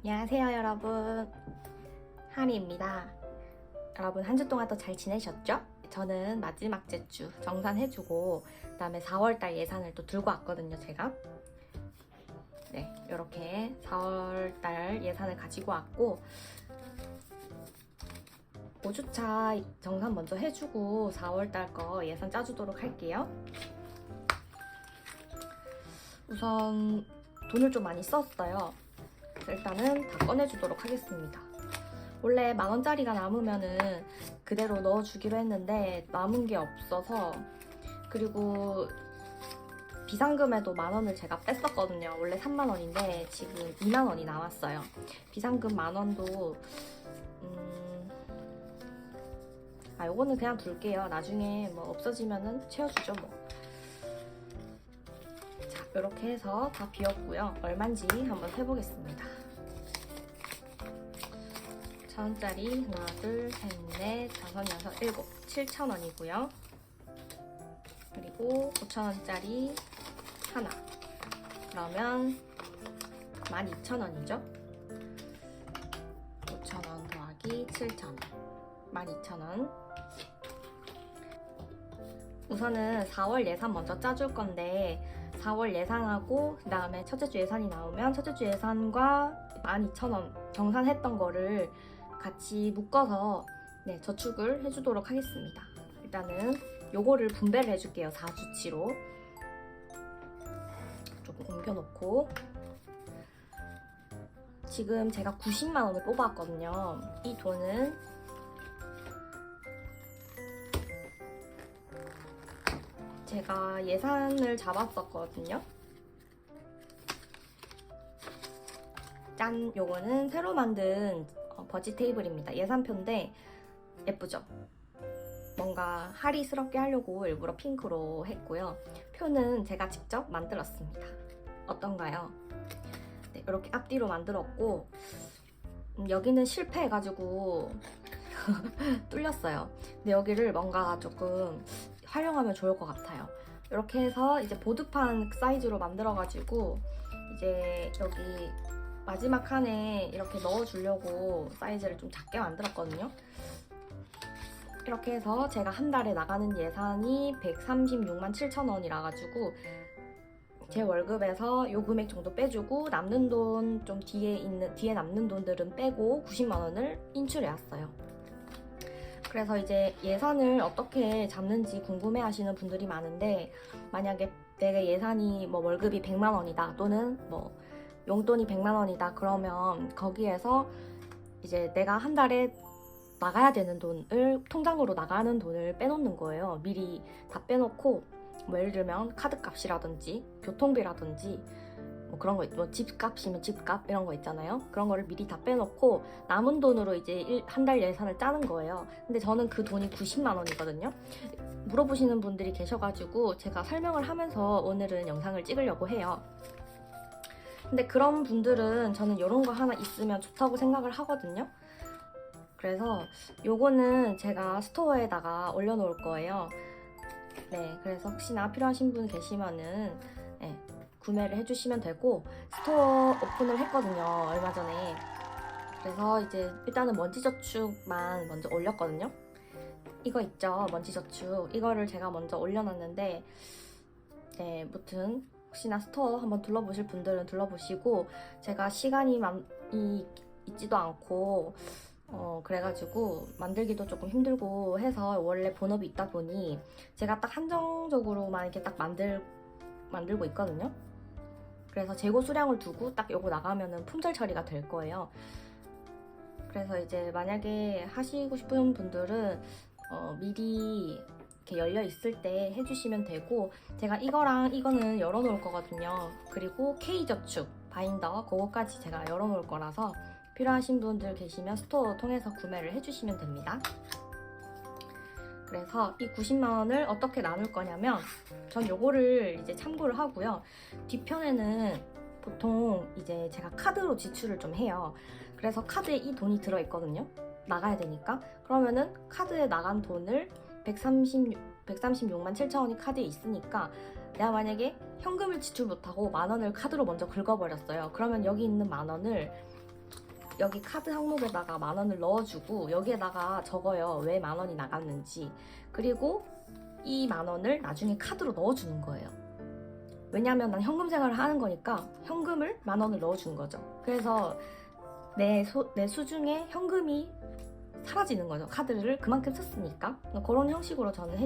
안녕하세요 여러분, 하리입니다. 여러분 한 주 동안 또 잘 지내셨죠? 저는 마지막 주 정산해주고 그 다음에 4월달 예산을 또 들고 왔거든요. 제가 네, 이렇게 4월달 예산을 가지고 왔고 5주차 정산 먼저 해주고 4월달 거 예산 짜주도록 할게요. 우선 돈을 좀 많이 썼어요. 일단은 다 꺼내주도록 하겠습니다. 원래 10,000원짜리가 남으면은 그대로 넣어주기로 했는데 남은 게 없어서, 그리고 비상금에도 10,000원을 제가 뺐었거든요. 원래 30,000원인데 지금 20,000원이 남았어요. 비상금 10,000원도 요거는 그냥 둘게요. 나중에 뭐 없어지면은 채워주죠 뭐. 자, 이렇게 해서 다 비웠고요. 얼마인지 한번 해보겠습니다. 1,000원짜리 하나, 둘, 셋, 넷, 다섯, 여섯, 일곱, 7,000원이고요. 그리고 5,000원짜리 하나. 그러면 12,000원이죠. 5,000원 더하기 7,000원. 12,000원. 우선은 4월 예산 먼저 짜줄 건데 4월 예산하고 그 다음에 첫째 주 예산이 나오면 첫째 주 예산과 12,000원 정산했던 거를 같이 묶어서 저축을 해주도록 하겠습니다. 일단은 요거를 분배를 해줄게요. 4주치로 조금 옮겨놓고, 지금 제가 90만 원을 뽑았거든요. 이 돈은 제가 예산을 잡았었거든요. 짠! 요거는 새로 만든 버짓 테이블입니다. 예산표인데 예쁘죠? 뭔가 하리스럽게 하려고 일부러 핑크로 했고요. 표는 제가 직접 만들었습니다. 어떤가요? 네, 이렇게 앞뒤로 만들었고 여기는 실패해가지고 뚫렸어요. 근데 여기를 뭔가 조금 활용하면 좋을 것 같아요. 이렇게 해서 이제 보드판 사이즈로 만들어가지고 이제 여기 마지막 칸에 이렇게 넣어주려고 사이즈를 좀 작게 만들었거든요. 이렇게 해서 제가 한 달에 나가는 예산이 136만 7,000원이라 가지고 제 월급에서 요 금액 정도 빼주고 남는 돈 좀 뒤에 남는 돈들은 빼고 90만 원을 인출해 왔어요. 그래서 이제 예산을 어떻게 잡는지 궁금해 하시는 분들이 많은데, 만약에 내 예산이 뭐 월급이 100만 원이다 또는 뭐 용돈이 100만 원이다 그러면 거기에서 이제 내가 한 달에 나가야 되는 돈을, 통장으로 나가는 돈을 빼놓는 거예요. 미리 다 빼놓고 뭐 예를 들면 카드값이라든지 교통비라든지 뭐 그런 거, 뭐 집값이면 집값 이런 거 있잖아요. 그런 거를 미리 다 빼놓고 남은 돈으로 이제 한 달 예산을 짜는 거예요. 근데 저는 그 돈이 90만 원이거든요. 물어보시는 분들이 계셔가지고 제가 설명을 하면서 오늘은 영상을 찍으려고 해요. 근데 그런 분들은 저는 이런 거 하나 있으면 좋다고 생각을 하거든요. 그래서 요거는 제가 스토어에다가 올려놓을 거예요. 네, 그래서 혹시나 필요하신 분 계시면은 구매를 해주시면 되고, 스토어 오픈을 했거든요, 얼마 전에. 그래서 이제 일단은 먼지저축만 먼저 올렸거든요. 이거 있죠, 먼지저축. 이거를 제가 먼저 올려놨는데 무튼 혹시나 스토어 한번 둘러보실 분들은 둘러보시고, 제가 시간이 있지도 않고 그래가지고 만들기도 조금 힘들고 해서 원래 본업이 있다 보니 제가 딱 한정적으로만 이렇게 딱 만들고 있거든요. 그래서 재고 수량을 두고 딱 요거 나가면은 품절 처리가 될 거예요. 그래서 이제 만약에 하시고 싶은 분들은 미리 이렇게 열려 있을 때 해주시면 되고, 제가 이거랑 이거는 열어놓을 거거든요. 그리고 K저축 바인더 그거까지 제가 열어놓을 거라서 필요하신 분들 계시면 스토어 통해서 구매를 해주시면 됩니다. 그래서 이 90만 원을 어떻게 나눌 거냐면, 전 요거를 이제 참고를 하고요. 뒤편에는 보통 이제 제가 카드로 지출을 좀 해요. 그래서 카드에 이 돈이 들어있거든요. 나가야 되니까. 그러면은 카드에 나간 돈을 136만 7천 원이 카드에 있으니까, 내가 만약에 현금을 지출 못하고 10,000원을 카드로 먼저 긁어버렸어요. 그러면 여기 있는 10,000원을 여기 카드 항목에다가 10,000원을 넣어주고 여기에다가 적어요. 왜 10,000원이 나갔는지. 그리고 이 10,000원을 나중에 카드로 넣어주는 거예요. 왜냐면 난 현금 생활을 하는 거니까 현금을 10,000원을 넣어주는 거죠. 그래서 내 수중에 현금이 사라지는 거죠. 카드를 그만큼 썼으니까. 그런 형식으로 저는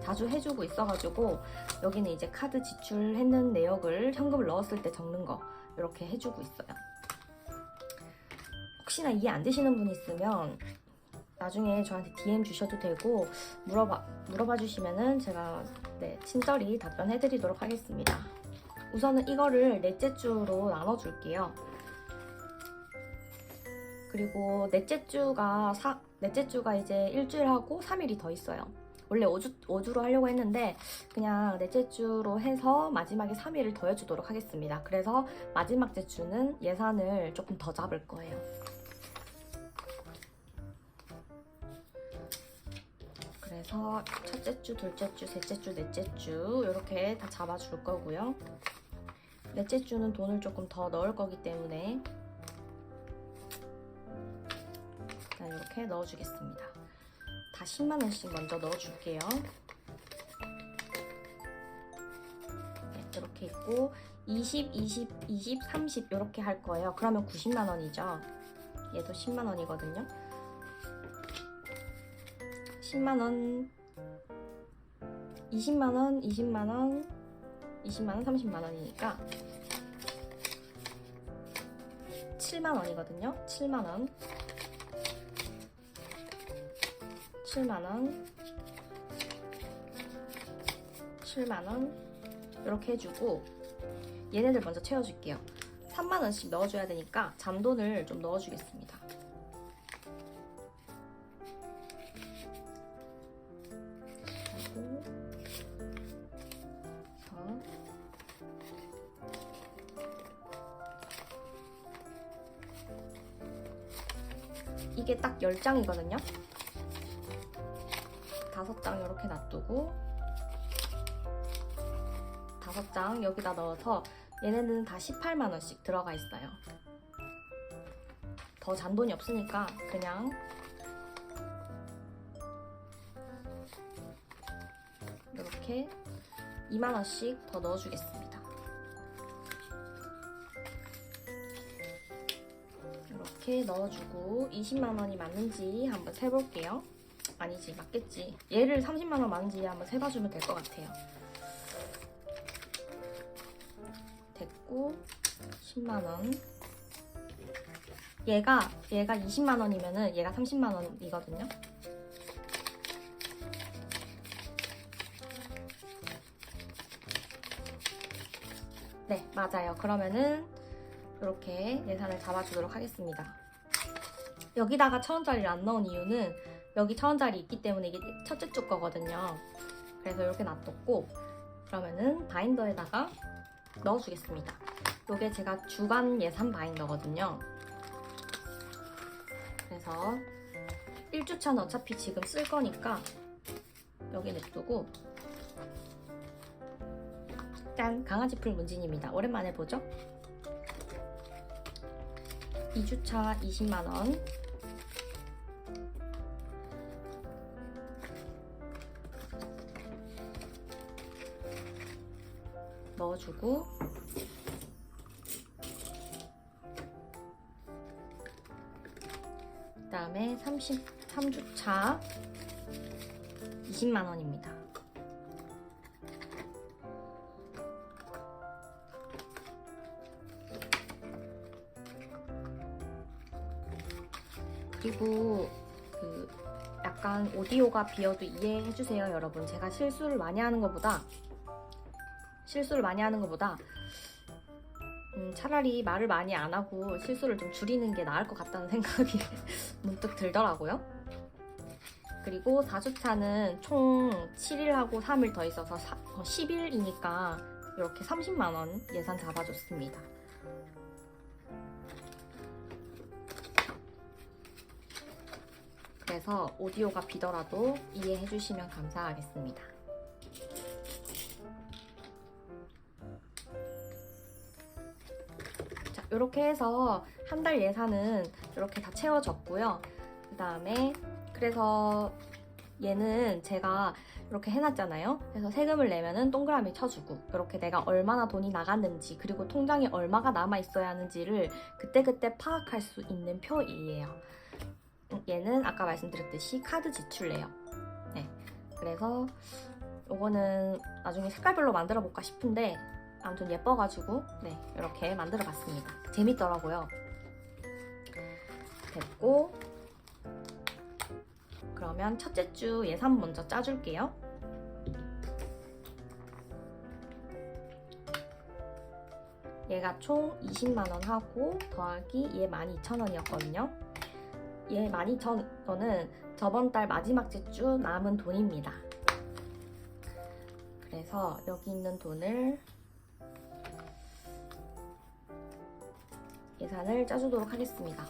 자주 해주고 있어가지고 여기는 이제 카드 지출했는 내역을 현금을 넣었을 때 적는 거 이렇게 해주고 있어요. 혹시나 이해 안 되시는 분 있으면 나중에 저한테 DM 주셔도 되고 물어봐 주시면은 제가 친절히 답변해드리도록 하겠습니다. 우선은 이거를 넷째 주로 나눠줄게요. 그리고 넷째 주가 이제 일주일하고 3일이 더 있어요. 원래 5주로 하려고 했는데 그냥 넷째 주로 해서 마지막에 3일을 더 해주도록 하겠습니다. 그래서 마지막 째 주는 예산을 조금 더 잡을 거예요. 그래서 첫째 주, 둘째 주, 셋째 주, 넷째 주 이렇게 다 잡아줄 거고요. 넷째 주는 돈을 조금 더 넣을 거기 때문에 이렇게 넣어주겠습니다. 다 10만 원씩 먼저 넣어줄게요. 이렇게 있고 20, 20, 20, 30 이렇게 할 거예요. 그러면 90만 원이죠. 얘도 10만 원이거든요. 10만 원, 20만 원, 20만 원, 20만 원, 30만 원이니까 7만 원이거든요. 7만 원. 7만원 7만원 이렇게 해주고 얘네들 먼저 채워줄게요. 3만원씩 넣어줘야 되니까 잔돈을 좀 넣어주겠습니다. 이게 딱 10장이거든요. 5장 이렇게 놔두고 5장 여기다 넣어서 얘네는 다 18만원씩 들어가 있어요. 더 잔돈이 없으니까 그냥 이렇게 2만원씩 더 넣어주겠습니다. 이렇게 넣어주고 20만원이 맞는지 한번 세볼게요. 아니지, 맞겠지. 얘를 30만원 맞는지 한번 세봐주면 될 것 같아요. 됐고 10만원 얘가 20만원이면은 얘가 30만원이거든요. 네, 맞아요. 그러면은 이렇게 예산을 잡아주도록 하겠습니다. 여기다가 1,000원짜리를 안 넣은 이유는 여기 1,000원짜리 있기 때문에 이게 첫째 주 거거든요. 그래서 이렇게 놔뒀고 그러면은 바인더에다가 넣어주겠습니다. 이게 제가 주간 예산 바인더거든요. 그래서 1주차는 어차피 지금 쓸 거니까 여기 냅두고 짠! 강아지풀 문진입니다. 오랜만에 보죠? 2주차 20만원 넣어주고 그 다음에 33주차 20만원입니다. 그리고 약간 오디오가 비어도 이해해주세요, 여러분. 제가 실수를 많이 하는 것보다 차라리 말을 많이 안 하고 실수를 좀 줄이는 게 나을 것 같다는 생각이 문득 들더라고요. 그리고 4주차는 총 7일하고 3일 더 있어서 10일이니까 이렇게 30만원 예산 잡아줬습니다. 그래서 오디오가 비더라도 이해해주시면 감사하겠습니다. 자, 이렇게 해서 한 달 예산은 이렇게 다 채워졌고요. 그 다음에 그래서 얘는 제가 이렇게 해놨잖아요. 그래서 세금을 내면은 동그라미 쳐주고 이렇게 내가 얼마나 돈이 나갔는지 그리고 통장에 얼마가 남아 있어야 하는지를 그때그때 파악할 수 있는 표이에요. 얘는 아까 말씀드렸듯이 카드 지출래요. 네, 그래서 요거는 나중에 색깔별로 만들어 볼까 싶은데 아무튼 예뻐가지고 네, 이렇게 만들어 봤습니다. 재밌더라고요. 됐고, 그러면 첫째 주 예산 먼저 짜줄게요. 얘가 총 20만원 하고 더하기 얘 12,000원이었거든요. 얘 12,000원은 저번 달 마지막 주 남은 돈입니다. 그래서 여기 있는 돈을 예산을 짜주도록 하겠습니다.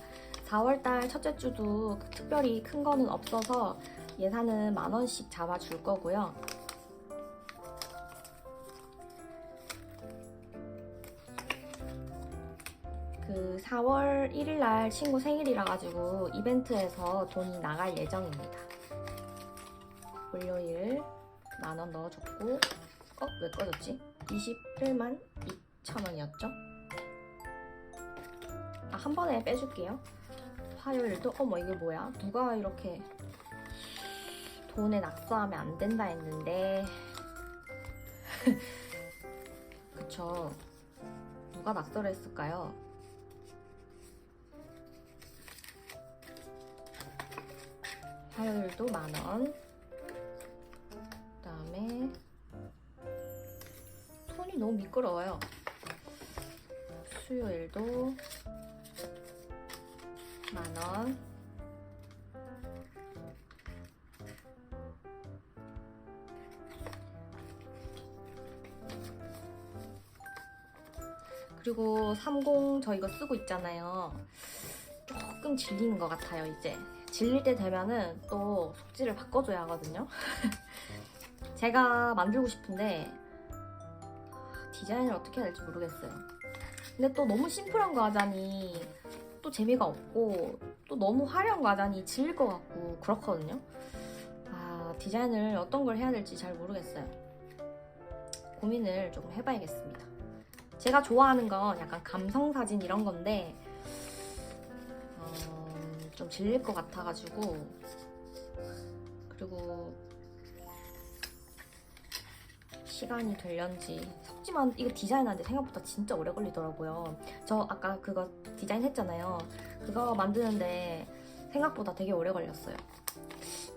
4월달 첫째 주도 특별히 큰 거는 없어서 예산은 10,000원씩 잡아줄 거고요. 그 4월 1일날 친구 생일이라 가지고 이벤트에서 돈이 나갈 예정입니다. 월요일 10,000원 넣어줬고, 왜 꺼졌지? 21만 2천원이었죠? 한 번에 빼줄게요. 화요일도 이게 뭐야? 누가 이렇게 돈에 낙서하면 안 된다 했는데 그쵸, 누가 낙서를 했을까요? 화요일도 10,000원. 그 다음에 손이 너무 미끄러워요. 수요일도 10,000원. 그리고 30 저 이거 쓰고 있잖아요. 조금 질리는 것 같아요. 이제 질릴 때 되면은 또 속지를 바꿔줘야 하거든요. 제가 만들고 싶은데 디자인을 어떻게 해야 될지 모르겠어요. 근데 또 너무 심플한 거 하자니 또 재미가 없고 또 너무 화려한 거 하자니 질릴 것 같고 그렇거든요. 디자인을 어떤 걸 해야 될지 잘 모르겠어요. 고민을 조금 해봐야겠습니다. 제가 좋아하는 건 약간 감성사진 이런 건데 좀 질릴 것 같아가지고, 그리고 시간이 될련지 속지만 이거 디자인하는데 생각보다 진짜 오래 걸리더라고요. 저 아까 그거 디자인 했잖아요. 그거 만드는데 생각보다 되게 오래 걸렸어요.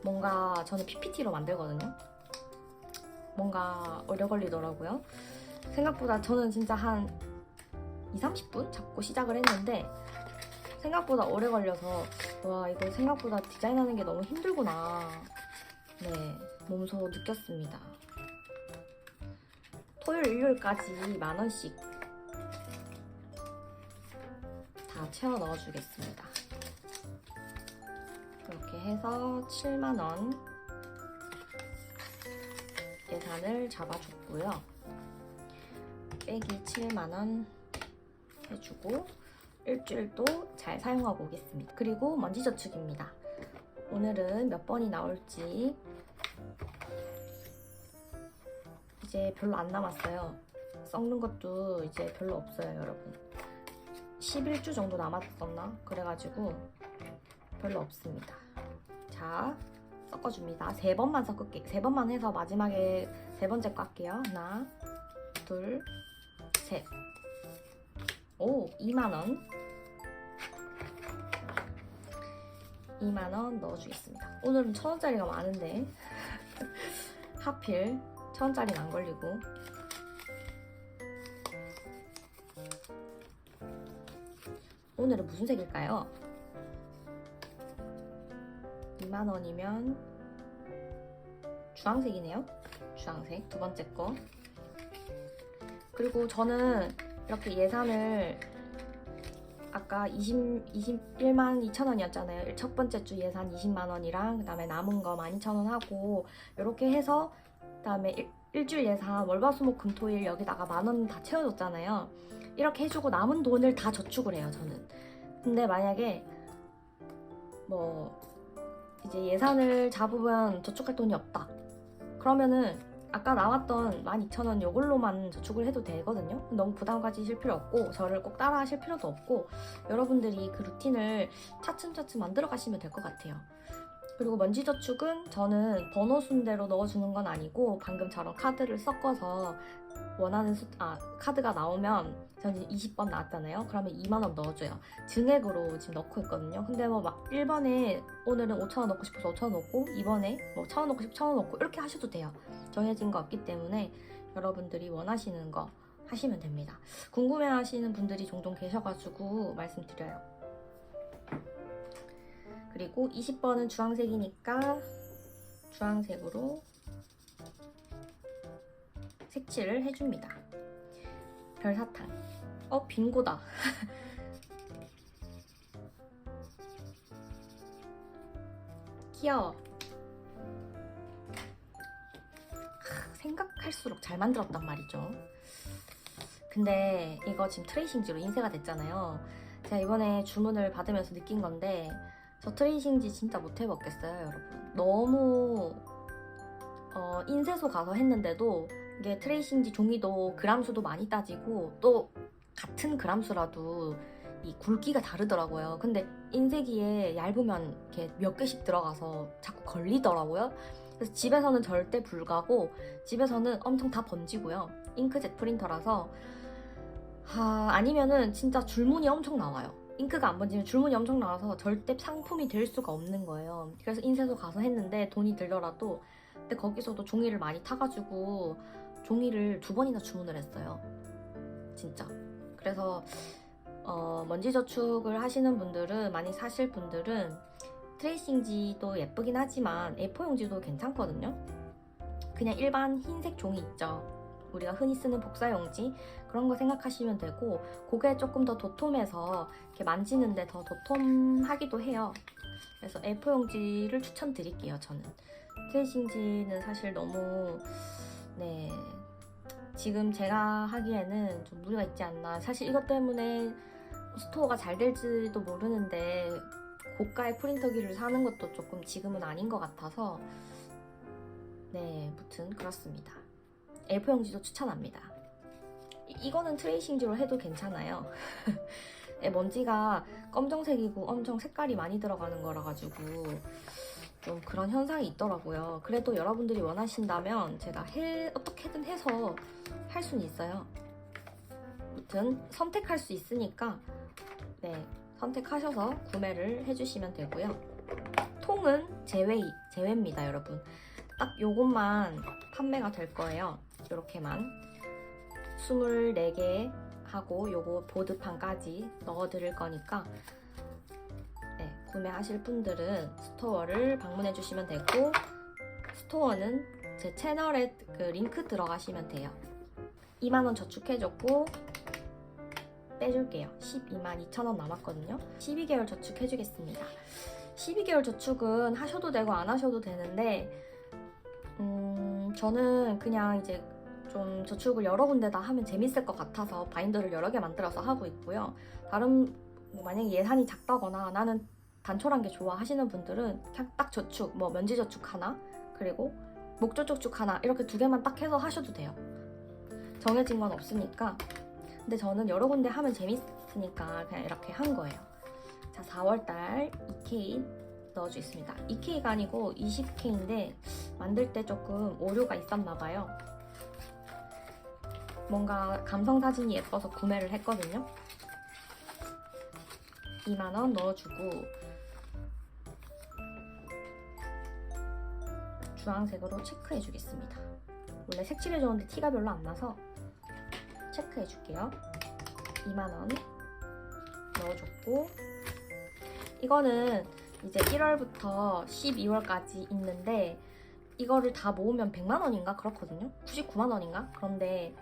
뭔가 저는 PPT로 만들거든요. 뭔가 오래 걸리더라고요. 생각보다 저는 진짜 한 20-30분 잡고 시작을 했는데 생각보다 오래 걸려서 와, 이거 생각보다 디자인하는 게 너무 힘들구나. 네, 몸소 느꼈습니다. 토요일, 일요일까지 10,000원씩 다 채워 넣어주겠습니다. 이렇게 해서 70,000원 예산을 잡아줬고요. 빼기 70,000원 해주고 일주일도 잘 사용하고 오겠습니다. 그리고 먼지저축입니다. 오늘은 몇 번이 나올지 이제 별로 안 남았어요. 썩는 것도 이제 별로 없어요, 여러분. 11주 정도 남았었나? 그래가지고 별로 없습니다. 자, 섞어줍니다. 3번만 섞을게요. 3번만 해서 마지막에 3번째 거 할게요. 하나, 둘, 셋. 오, 20,000원. 20,000원 넣어주겠습니다. 오늘은 1,000원짜리가 많은데 하필 1,000원짜리는 안 걸리고. 오늘은 무슨 색일까요? 20,000원이면 주황색이네요. 주황색 두 번째 거. 그리고 저는 이렇게 예산을 아까 21만 2천원이었잖아요. 첫 번째 주 예산 20만원이랑 그 다음에 남은 거 12,000원 하고 이렇게 해서 그 다음에 일주일 예산 월화수목금토일 여기다가 10,000원 다 채워줬잖아요. 이렇게 해주고 남은 돈을 다 저축을 해요, 저는. 근데 만약에 뭐 이제 예산을 잡으면 저축할 돈이 없다, 그러면은 아까 나왔던 12,000원 요걸로만 저축을 해도 되거든요. 너무 부담 가지실 필요 없고 저를 꼭 따라 하실 필요도 없고 여러분들이 그 루틴을 차츰차츰 만들어 가시면 될 것 같아요. 그리고 먼지 저축은 저는 번호 순대로 넣어주는 건 아니고 방금처럼 카드를 섞어서 원하는 카드가 나오면 저는 20번 나왔잖아요. 그러면 2만원 넣어줘요. 증액으로 지금 넣고 있거든요. 근데 뭐 막 1번에 오늘은 5,000원 넣고 싶어서 5,000원 넣고 2번에 뭐 1,000원 넣고 싶어서 1,000원 넣고 이렇게 하셔도 돼요. 정해진 거 없기 때문에 여러분들이 원하시는 거 하시면 됩니다. 궁금해하시는 분들이 종종 계셔가지고 말씀드려요. 그리고 20번은 주황색이니까 주황색으로 색칠을 해줍니다. 별사탕. 빙고다. 귀여워. 생각할수록 잘 만들었단 말이죠. 근데 이거 지금 트레이싱지로 인쇄가 됐잖아요. 제가 이번에 주문을 받으면서 느낀 건데 저 트레이싱지 진짜 못 해먹겠어요, 여러분. 너무 인쇄소 가서 했는데도 이게 트레이싱지 종이도 그람수도 많이 따지고 또 같은 그람수라도 이 굵기가 다르더라고요. 근데 인쇄기에 얇으면 이렇게 몇 개씩 들어가서 자꾸 걸리더라고요. 그래서 집에서는 절대 불가고 집에서는 엄청 다 번지고요. 잉크젯 프린터라서 아니면은 진짜 줄무늬 엄청 나와요. 잉크가 안 번지면 줄무늬 엄청 나와서 절대 상품이 될 수가 없는 거예요. 그래서 인쇄소 가서 했는데 돈이 들더라도 근데 거기서도 종이를 많이 타가지고 종이를 2번이나 주문을 했어요. 진짜. 그래서 먼지 저축을 하시는 분들은, 많이 사실 분들은 트레이싱지도 예쁘긴 하지만 A4 용지도 괜찮거든요. 그냥 일반 흰색 종이 있죠. 우리가 흔히 쓰는 복사용지, 그런 거 생각하시면 되고, 그게 조금 더 도톰해서 이렇게 만지는데 더 도톰하기도 해요. 그래서 A4 용지를 추천드릴게요, 저는. 트레이싱지는 사실 너무 지금 제가 하기에는 좀 무리가 있지 않나. 사실 이것 때문에 스토어가 잘 될지도 모르는데 고가의 프린터기를 사는 것도 조금 지금은 아닌 것 같아서 무튼 그렇습니다. A4 용지도 추천합니다. 이거는 트레이싱지로 해도 괜찮아요. 먼지가 검정색이고 엄청 색깔이 많이 들어가는 거라 가지고 좀 그런 현상이 있더라고요. 그래도 여러분들이 원하신다면 제가 어떻게든 해서 할 수는 있어요. 아무튼 선택할 수 있으니까 선택하셔서 구매를 해주시면 되고요. 통은 제외입니다, 여러분. 딱 요것만 판매가 될 거예요. 요렇게만 24개 하고 요거 보드판까지 넣어드릴 거니까 구매하실 분들은 스토어를 방문해 주시면 되고, 스토어는 제 채널에 그 링크 들어가시면 돼요. 2만원 저축해줬고 빼줄게요. 122,000원 남았거든요. 12개월 저축해주겠습니다. 12개월 저축은 하셔도 되고 안 하셔도 되는데 저는 그냥 이제 좀 저축을 여러 군데다 하면 재밌을 것 같아서 바인더를 여러 개 만들어서 하고 있고요. 다른 만약에 예산이 작다거나 나는 단촐한 게 좋아 하시는 분들은 그냥 딱 저축, 면지 저축 하나, 그리고 목조 저축 하나, 이렇게 2개만 딱 해서 하셔도 돼요. 정해진 건 없으니까. 근데 저는 여러 군데 하면 재밌으니까 그냥 이렇게 한 거예요. 자, 4월달 2K 넣어주겠습니다. 2K가 아니고 20K인데 만들 때 조금 오류가 있었나 봐요. 뭔가 감성 사진이 예뻐서 구매를 했거든요. 2만원 넣어주고 주황색으로 체크해 주겠습니다. 원래 색칠해 줬는데 티가 별로 안 나서 체크해 줄게요. 2만원 넣어줬고, 이거는 이제 1월부터 12월까지 있는데 이거를 다 모으면 100만원인가 그렇거든요. 99만원인가? 그런데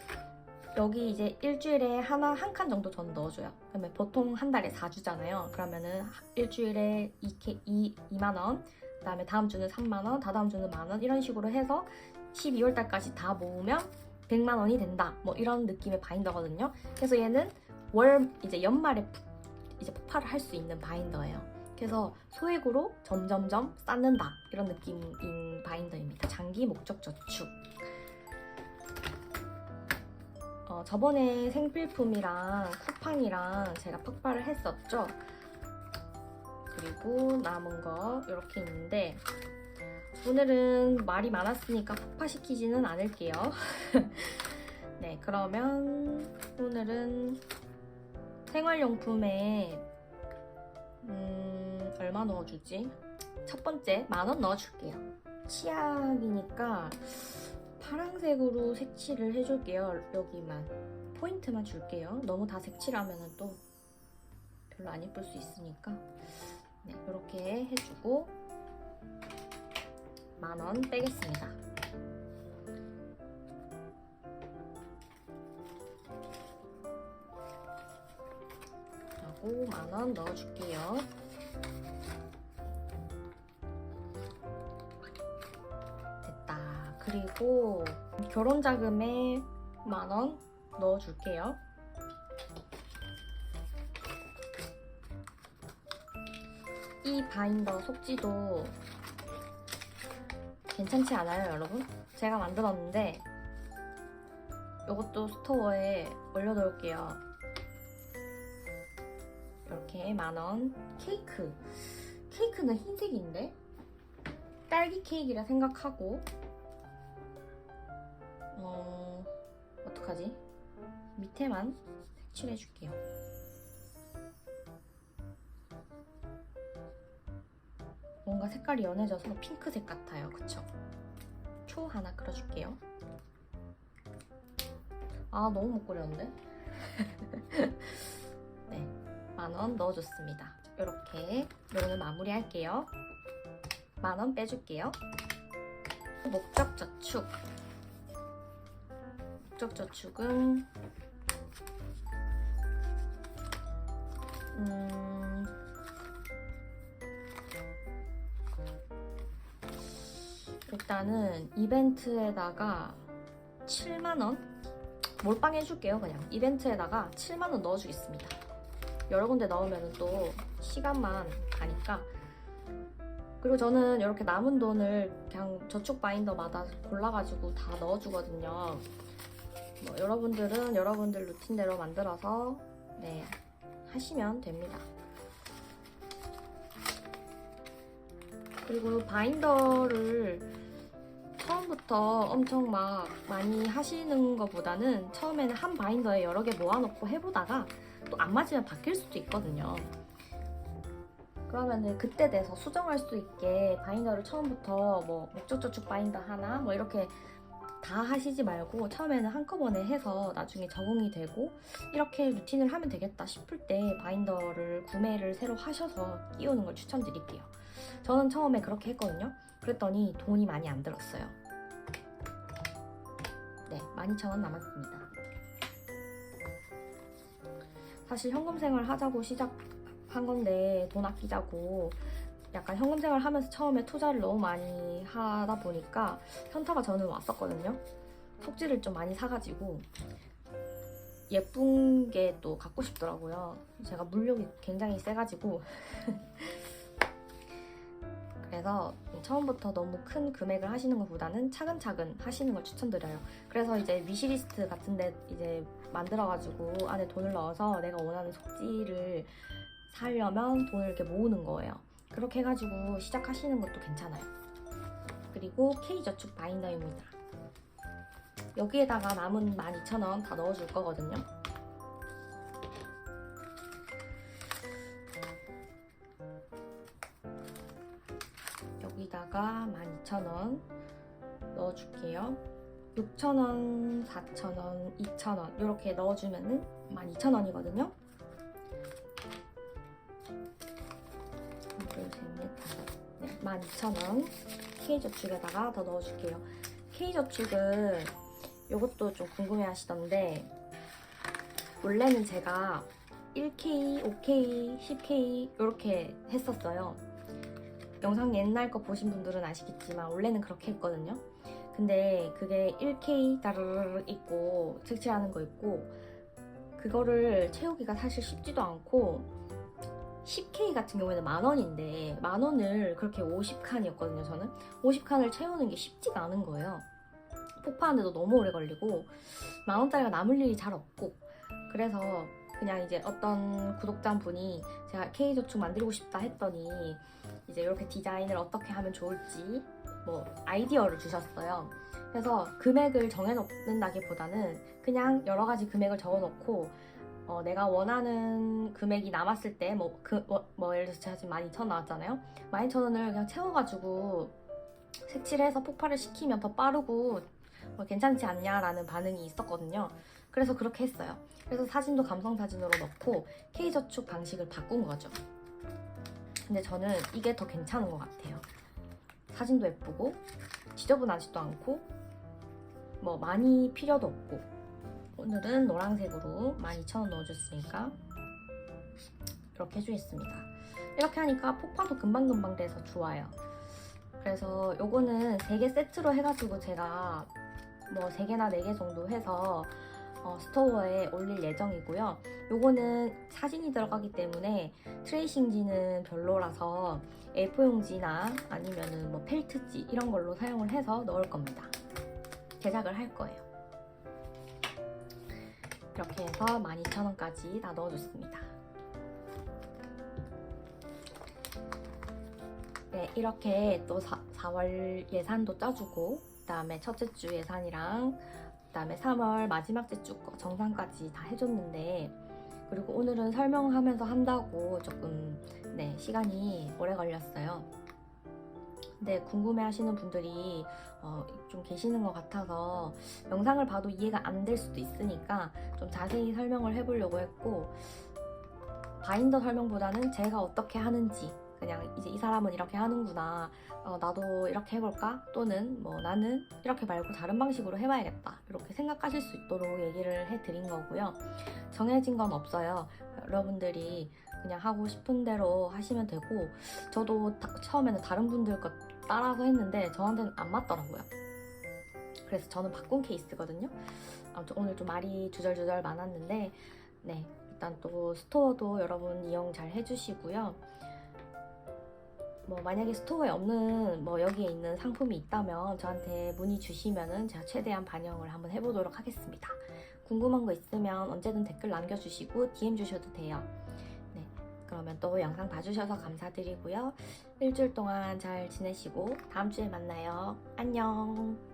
여기 이제 일주일에 한 칸 정도 저는 넣어줘요. 그러면 보통 한 달에 4주잖아요. 그러면은 일주일에 2만원, 그 다음에 다음 주는 3만원, 다다음 주는 만원, 이런 식으로 해서 12월 달까지 다 모으면 100만 원이 된다. 뭐 이런 느낌의 바인더거든요. 그래서 얘는 이제 연말에 이제 폭발을 할 수 있는 바인더예요. 그래서 소액으로 점점점 쌓는다 이런 느낌인 바인더입니다. 장기 목적 저축. 저번에 생필품이랑 쿠팡이랑 제가 폭발을 했었죠. 그리고 남은 거 이렇게 있는데 오늘은 말이 많았으니까 폭파시키지는 않을게요. 네, 그러면 오늘은 생활용품에 얼마 넣어주지? 첫 번째 10,000원 넣어줄게요. 치약이니까 파란색으로 색칠을 해줄게요. 여기만 포인트만 줄게요. 너무 다 색칠하면 또 별로 안 예쁠 수 있으니까. 네, 이렇게 해주고 10,000원 빼겠습니다. 하고 10,000원 넣어줄게요. 됐다. 그리고 결혼자금에 10,000원 넣어줄게요. 이 바인더 속지도 괜찮지 않아요, 여러분? 제가 만들었는데 이것도 스토어에 올려놓을게요. 이렇게 10,000원. 케이크는 흰색인데 딸기 케이크라 생각하고 어떡하지? 밑에만 색칠해줄게요. 뭔가 색깔이 연해져서 핑크색 같아요. 그쵸? 초 하나 그려줄게요. 아, 너무 못 그렸는데? 네, 10,000원 넣어줬습니다. 이렇게 오늘 마무리할게요. 10,000원 빼줄게요. 목적 저축. 목적 저축은 일단은 이벤트에다가 70,000원 몰빵 해줄게요. 그냥 이벤트에다가 70,000원 넣어주겠습니다. 여러 군데 넣으면 또 시간만 가니까. 그리고 저는 이렇게 남은 돈을 그냥 저축 바인더마다 골라가지고 다 넣어주거든요. 뭐 여러분들은 여러분들 루틴대로 만들어서 네, 하시면 됩니다. 그리고 바인더를 처음부터 엄청 막 많이 하시는 것보다는 처음에는 한 바인더에 여러 개 모아놓고 해보다가 또 안 맞으면 바뀔 수도 있거든요. 그러면은 그때 돼서 수정할 수 있게 바인더를 처음부터 뭐 목적저축 바인더 하나 뭐 이렇게 다 하시지 말고 처음에는 한꺼번에 해서 나중에 적응이 되고 이렇게 루틴을 하면 되겠다 싶을 때 바인더를 구매를 새로 하셔서 끼우는 걸 추천드릴게요. 저는 처음에 그렇게 했거든요. 그랬더니 돈이 많이 안 들었어요. 네, 12,000원 남았습니다. 사실 현금 생활 하자고 시작한 건데 돈 아끼자고 약간 현금 생활 하면서 처음에 투자를 너무 많이 하다 보니까 현타가 저는 왔었거든요. 속지를 좀 많이 사가지고 예쁜 게 또 갖고 싶더라고요. 제가 물욕이 굉장히 세가지고 그래서 처음부터 너무 큰 금액을 하시는 것보다는 차근차근 하시는 걸 추천드려요. 그래서 이제 위시리스트 같은데 이제 만들어가지고 안에 돈을 넣어서 내가 원하는 속지를 사려면 돈을 이렇게 모으는 거예요. 그렇게 해가지고 시작하시는 것도 괜찮아요. 그리고 K저축 바인더입니다. 여기에다가 남은 12,000원 다 넣어줄 거거든요. 여기다가 12,000원 넣어줄게요. 6,000원, 4,000원, 2,000원 이렇게 넣어주면은 12,000원이거든요. 12,000원 K저축에다가 더 넣어줄게요. K저축은 이것도 좀 궁금해 하시던데 원래는 제가 1K, 5K, 10K 이렇게 했었어요. 영상 옛날 거 보신 분들은 아시겠지만 원래는 그렇게 했거든요. 근데 그게 1K 따르르 있고 색칠하는 거 있고 그거를 채우기가 사실 쉽지도 않고 10K 같은 경우에는 10,000원인데 10,000원을 그렇게 50칸이었거든요. 저는 50칸을 채우는 게 쉽지가 않은 거예요. 폭파하는데도 너무 오래 걸리고 10,000원짜리가 남을 일이 잘 없고 그래서 그냥 이제 어떤 구독자분이 제가 K저축 만들고 싶다 했더니 이제 이렇게 디자인을 어떻게 하면 좋을지 뭐 아이디어를 주셨어요. 그래서 금액을 정해놓는다기보다는 그냥 여러 가지 금액을 적어놓고 내가 원하는 금액이 남았을 때 뭐 예를 들어서 제가 지금 12,000원 나왔잖아요. 12,000원을 그냥 채워가지고 색칠해서 폭발을 시키면 더 빠르고 괜찮지 않냐라는 반응이 있었거든요. 그래서 그렇게 했어요. 그래서 사진도 감성사진으로 넣고 K저축 방식을 바꾼 거죠. 근데 저는 이게 더 괜찮은 것 같아요. 사진도 예쁘고 지저분하지도 않고 뭐 많이 필요도 없고 오늘은 노란색으로 12,000원 넣어줬으니까 이렇게 해주겠습니다. 이렇게 하니까 폭파도 금방금방 돼서 좋아요. 그래서 요거는 3개 세트로 해가지고 제가 뭐 3개나 4개 정도 해서 스토어에 올릴 예정이고요. 요거는 사진이 들어가기 때문에 트레이싱지는 별로라서 A4용지나 아니면은 뭐 펠트지 이런 걸로 사용을 해서 넣을 겁니다. 제작을 할 거예요. 이렇게 해서 12,000원까지 다 넣어줬습니다. 네, 이렇게 또 4월 예산도 짜주고 그다음에 첫째 주 예산이랑 그다음에 3월 마지막 주 정산까지 다 해줬는데 그리고 오늘은 설명하면서 한다고 조금 시간이 오래 걸렸어요. 근데 궁금해하시는 분들이 좀 계시는 것 같아서 영상을 봐도 이해가 안 될 수도 있으니까 좀 자세히 설명을 해보려고 했고 바인더 설명보다는 제가 어떻게 하는지 그냥 이제 이 사람은 이렇게 하는구나 나도 이렇게 해볼까? 또는 뭐 나는 이렇게 말고 다른 방식으로 해봐야겠다 이렇게 생각하실 수 있도록 얘기를 해드린 거고요. 정해진 건 없어요. 여러분들이 그냥 하고 싶은 대로 하시면 되고 저도 처음에는 다른 분들 것 따라서 했는데 저한테는 안 맞더라고요. 그래서 저는 바꾼 케이스거든요. 아무튼 오늘 좀 말이 주절주절 많았는데 네, 일단 또 스토어도 여러분 이용 잘 해주시고요. 뭐 만약에 스토어에 없는 뭐 여기에 있는 상품이 있다면 저한테 문의 주시면은 제가 최대한 반영을 한번 해보도록 하겠습니다. 궁금한 거 있으면 언제든 댓글 남겨주시고 DM 주셔도 돼요. 네, 그러면 또 영상 봐주셔서 감사드리고요. 일주일 동안 잘 지내시고 다음 주에 만나요. 안녕.